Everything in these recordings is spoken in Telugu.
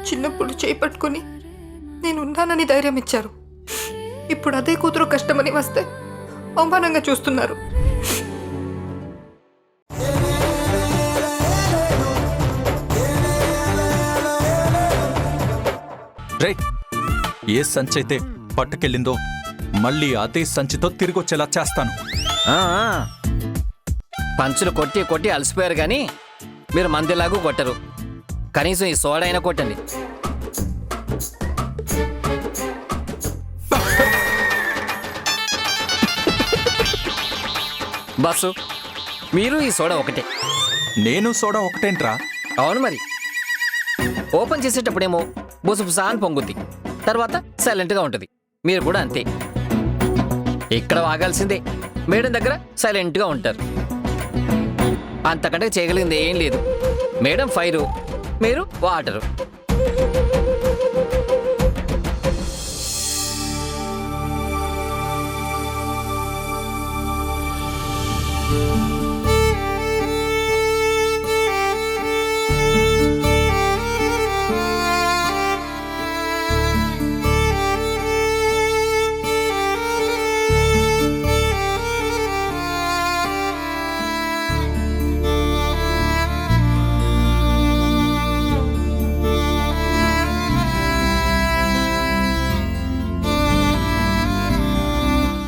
చిన్నప్పుడు చేయి పట్టుకుని నేను ఉన్నానని ధైర్యం ఇచ్చారు. ఇప్పుడు అదే కూతురు కష్టమని వస్తే అవమానంగా చూస్తున్నారు. రైట్, ఏ సంచి అయితే పట్టుకెళ్ళిందో మళ్ళీ అదే సంచితో తిరిగొచ్చేలా చేస్తాను. పంచులు కొట్టి కొట్టి అలసిపోయారు కానీ మీరు మందిలాಗೂ కొట్టరు. కనీసం ఈ సోడా అయినా కొట్టండి. బాసు, మీరు ఈ సోడా ఒకటే. నేను సోడా ఒకటేంట్రా? అవును మరి. ఓపెన్ చేసేటప్పుడేమో బుసబుసా అని పొంగుద్ది, తర్వాత సైలెంట్గా ఉంటుంది. మీరు కూడా అంతే. ఇక్కడ వాగాల్సిందే, మేడం దగ్గర సైలెంట్గా ఉంటారు. అంతకంటే చేయగలిగింది ఏం లేదు. మేడం ఫైరు, మీరు వాటరు.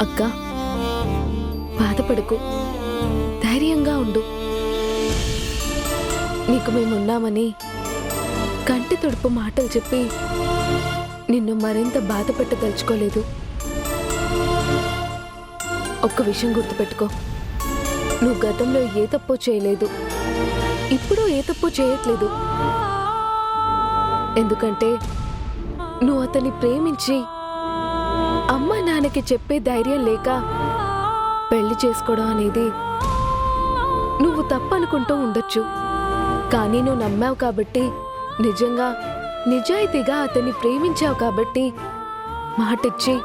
అక్క, బాధపడకు, ధైర్యంగా ఉండు. నీకు మేమున్నామని కంటి తుడుపు మాటలు చెప్పి నిన్ను మరింత బాధ పెట్టదలుచుకోలేదు. ఒక్క విషయం గుర్తుపెట్టుకో, నువ్వు గతంలో ఏ తప్పు చేయలేదు, ఇప్పుడు ఏ తప్పు చేయట్లేదు. ఎందుకంటే నువ్వు అతన్ని ప్రేమించి అమ్మా నాన్నకి చెప్పే ధైర్యం లేక పెళ్లి చేసుకోవడం అనేది నువ్వు తప్పనుకుంటూ ఉండొచ్చు. కానీ నువ్వు నమ్మావు కాబట్టి, నిజంగా నిజాయితీగా అతన్ని ప్రేమించావు కాబట్టి, మాటిచ్చి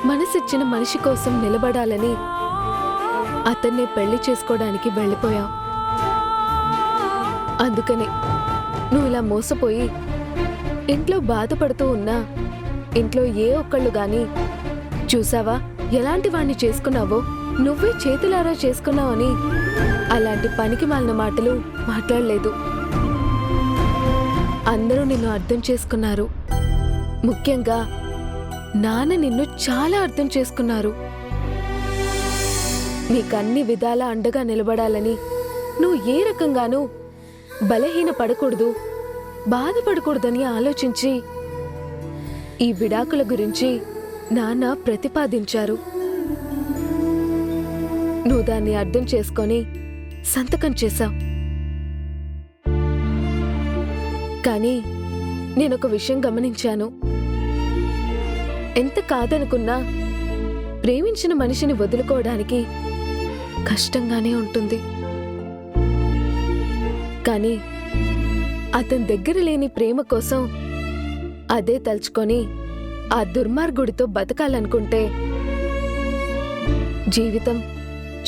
మనసిచ్చిన మనిషి కోసం నిలబడాలని అతన్నే పెళ్లి చేసుకోవడానికి వెళ్ళిపోయావు. అందుకని నువ్వు ఇలా మోసపోయి ఇంట్లో బాధపడుతూ ఉన్నా ఇంట్లో ఏ ఒక్కళ్ళు గాని చూసావా ఎలాంటి వాణ్ణి చేసుకున్నావో, నువ్వే చేతులారా చేసుకున్నావని అలాంటి పనికి మాలిన మాటలు మాట్లాడలేదు. అందరూ నిన్ను అర్థం చేసుకున్నారు. ముఖ్యంగా నాన్న నిన్ను చాలా అర్థం చేసుకున్నారు. నీకన్ని విధాల అండగా నిలబడాలని, నువ్వు ఏ రకంగానూ బలహీన పడకూడదు, బాధపడకూడదని ఆలోచించి ఈ విడాకుల గురించి నాన్న ప్రతిపాదించారు. నువ్వు దాన్ని అర్థం చేసుకొని సంతకం చేశావు. కానీ నేనొక విషయం గమనించాను. ఎంత కాదనుకున్నా ప్రేమించిన మనిషిని వదులుకోవడానికి కష్టంగానే ఉంటుంది. కానీ అతని దగ్గర లేని ప్రేమ కోసం అదే తలుచుకొని ఆ దుర్మార్గుడితో బతకాలనుకుంటే జీవితం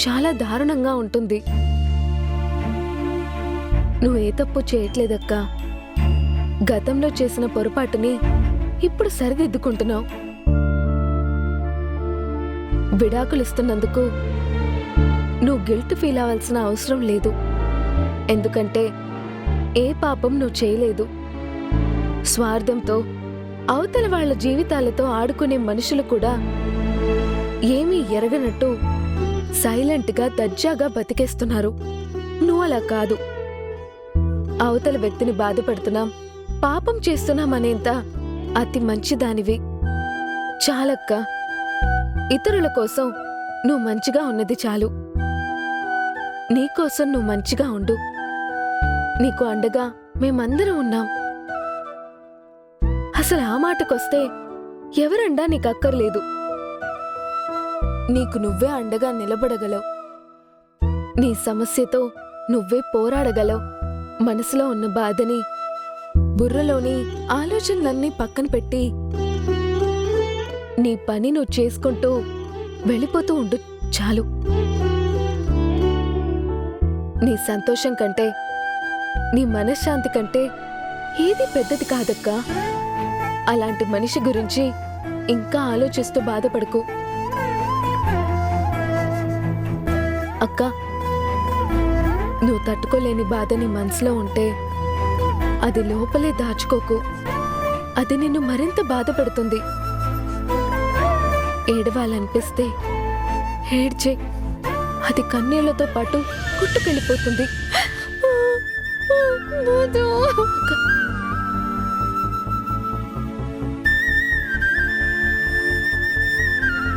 చాలా దారుణంగా ఉంటుంది. నువ్వు ఏ తప్పు చేయట్లేదక్కా. గతంలో చేసిన పొరపాటుని ఇప్పుడు సరిదిద్దుకుంటున్నావు. విడాకులిస్తున్నందుకు నువ్వు గిల్ట్ ఫీల్ అవ్వాల్సిన అవసరం లేదు. ఎందుకంటే ఏ పాపం నువ్వు చేయలేదు. స్వార్థంతో అవతల వాళ్ల జీవితాలతో ఆడుకునే మనుషులు కూడా ఏమీ ఎరగనట్టు సైలెంట్గా దర్జాగా బతికేస్తున్నారు. నువ్వు అలా కాదు. అవతల వ్యక్తిని బాధపడుతున్నాం, పాపం చేస్తున్నామనేంత అతి మంచిదానివి. చాలక్క, ఇతరుల కోసం నువ్వు మంచిగా ఉన్నది చాలు. నీకోసం నువ్వు మంచిగా ఉండు. నీకు అండగా మేమందరం ఉన్నాం. అసలు ఆ మాటకొస్తే ఎవరండా నీకు అక్కర్లేదు. నీకు నువ్వే అండగా నిలబడగలవు. నీ సమస్యతో నువ్వే పోరాడగలవు. మనసులో ఉన్న బాధని, బుర్రలోని ఆలోచనలన్నీ పక్కన పెట్టి నీ పని నువ్వు చేసుకుంటూ వెళ్ళిపోతూ ఉండు చాలు. నీ సంతోషం కంటే, నీ మనశ్శాంతి కంటే ఏది పెద్దది కాదక్కా. అలాంటి మనిషి గురించి ఇంకా ఆలోచిస్తూ బాధపడకు. అక్క, నువ్వు తట్టుకోలేని బాధని మనసులో ఉంటే అది లోపలే దాచుకోకు. అది నిన్ను మరింత బాధపడుతుంది. ఏడవాలనిపిస్తే ఏడ్చే, అది కన్నీళ్లతో పాటు కొట్టుకెళ్ళిపోతుంది. వద్దు. అక్క,